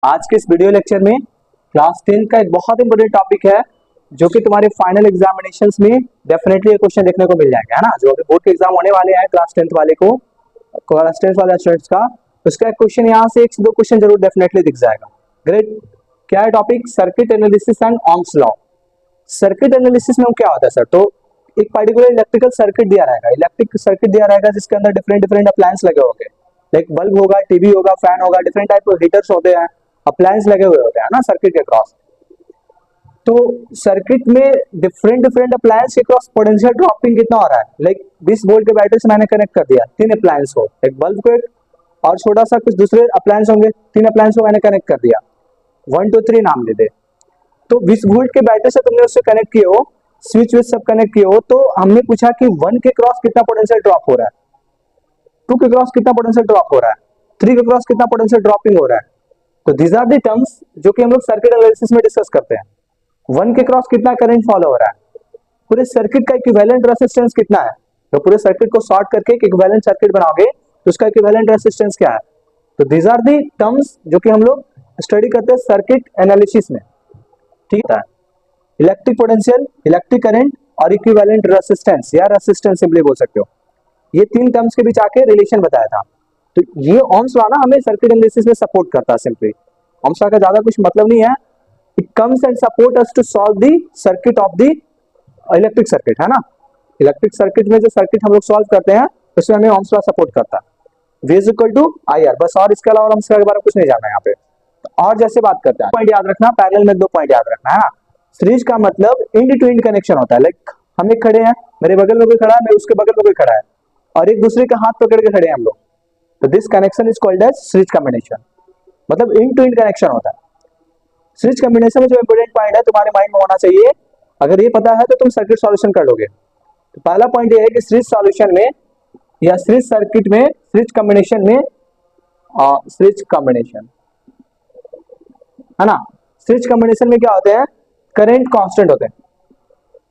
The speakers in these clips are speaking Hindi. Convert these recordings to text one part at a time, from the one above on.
आज के इस वीडियो लेक्चर में क्लास 10 का एक बहुत इंपॉर्टेंट टॉपिक है जो कि तुम्हारे फाइनल एग्जामिनेशंस में डेफिनेटली ये क्वेश्चन देखने को मिल जाएगा, है ना। जो अभी बोर्ड के एग्जाम होने वाले हैं क्लास 10 वाले को, क्लास 10 वाले स्टूडेंट्स का, उसका एक क्वेश्चन यहाँ से एक से दो क्वेश्चन जरूर डेफिनेटली दिख जाएगा। ग्रेट। क्या है topic? Circuit analysis and Ohm's law. Circuit analysis में क्या होता है सर? तो एक पर्टिकुलर इलेक्ट्रिकल सर्किट दिया रहेगा, इलेक्ट्रिक सर्किट दिया रहेगा जिसके अंदर डिफरेंट डिफरेंट अप्लायंस लगे होंगे, लाइक बल्ब होगा, टीवी होगा, फैन होगा, डिफरेंट टाइप के हीटर्स होते हैं, अप्लायंस लगे हुए होते हैं ना सर्किट के क्रॉस। तो सर्किट में डिफरेंट डिफरेंट अप्लायंस के क्रॉस पोटेंशियल ड्रॉपिंग कितना हो रहा है? लाइक 20 वोल्ट के बैटरी से मैंने कनेक्ट कर दिया तीन अप्लायंस को, एक बल्ब को, एक और छोटा सा कुछ दूसरे अप्लायंस होंगे, तीन अप्लायंस को मैंने कनेक्ट कर दिया, 1 2 3 नाम ले दे। तो 20 वोल्ट के बैटरी से तुमने उससे कनेक्ट किए हो, स्विच विच सब कनेक्ट किए हो, तो हमने पूछा कि 1 के क्रॉस कितना पोटेंशियल ड्रॉप हो रहा है, 2 के क्रॉस कितना पोटेंशियल ड्रॉप हो रहा है, 3 के क्रॉस कितना पोटेंशियल ड्रॉपिंग हो रहा है। तो दीज आर द टर्म्स जो कि हम लोग सर्किट एनालिसिस में डिस्कस करते हैं। 1 के क्रॉस कितना करंट फॉलो हो रहा है, पूरे सर्किट का इक्विवेलेंट रेजिस्टेंस कितना है। तो पूरे सर्किट को शॉर्ट करके एक इक्विवेलेंट सर्किट बनाओगे तो उसका इक्विवेलेंट रेजिस्टेंस क्या है। तो दीज आर दी टर्म्स जो कि हम लोग स्टडी करते हैं सर्किट एनालिसिस में, ठीक है। इलेक्ट्रिक पोटेंशियल, इलेक्ट्रिक करंट और इक्विवेलेंट रेजिस्टेंस या रेजिस्टेंस सिंपली बोल सकते हो, ये तीन टर्म्स के बीच आके रिलेशन बताया था। तो ये ओम्स लॉ ना हमें सर्किट एनालिसिस में सपोर्ट करता है। सिंपली ओम्स लॉ का ज्यादा कुछ मतलब नहीं है, it comes and support us to solve the circuit of the electric circuit, है ना। इलेक्ट्रिक सर्किट में जो सर्किट हम लोग सॉल्व करते हैं उसमें हमें ओम्स लॉ सपोर्ट करता है। V is equal to IR, बस, और इसके अलावा ओम्स लॉ के बारे में कुछ नहीं जानना है यहाँ पे। और जैसे बात करते हैं, पॉइंट याद रखना, पैरेलल में 2 पॉइंट याद रखना, है ना। सीरीज का मतलब इंड टू इंड कनेक्शन होता है, लाइक हम एक खड़े हैं, मेरे बगल में कोई खड़ा है, मैं उसके बगल में कोई खड़ा है, और एक दूसरे का हाथ पकड़ के खड़े हैं हम लोग, तो this connection is called as series combination, मतलब इंड टू इंड कनेक्शन होता है। सीरीज कॉम्बिनेशन में जो इंपोर्टेंट पॉइंट है तुम्हारे माइंड में होना चाहिए, अगर ये पता है तो तुम सर्किट सॉल्यूशन कर लोगे। तो पहला पॉइंट ये है कि सीरीज सॉल्यूशन में या सीरीज सर्किट में, सीरीज कॉम्बिनेशन में, सीरीज कॉम्बिनेशन, है ना, सीरीज कॉम्बिनेशन में क्या होते हैं, करंट कांस्टेंट होते हैं,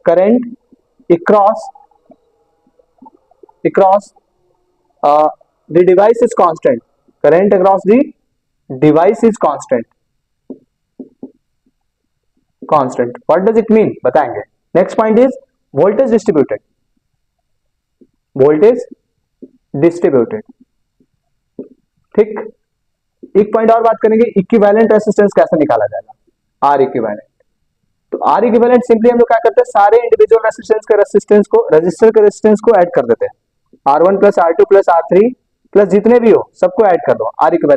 current across the device is constant, current across the device is constant. What does it mean? बताएंगे। Next point is voltage distributed, voltage distributed, ठीक। एक पॉइंट और बात करेंगे, इक्विवेलेंट रेजिस्टेंस कैसे निकाला जाएगा, आर इक्विवेलेंट। तो आर इक्विवेलेंट सिंपली हम लोग क्या करते हैं, सारे इंडिविजुअल रेजिस्टेंस के रेजिस्टेंस को, रजिस्टर के रेजिस्टेंस को ऐड कर देते हैं, R1 plus R2 plus R3 plus जितने भी हो सबको ऐड कर दो, आर इक्विवेलेंट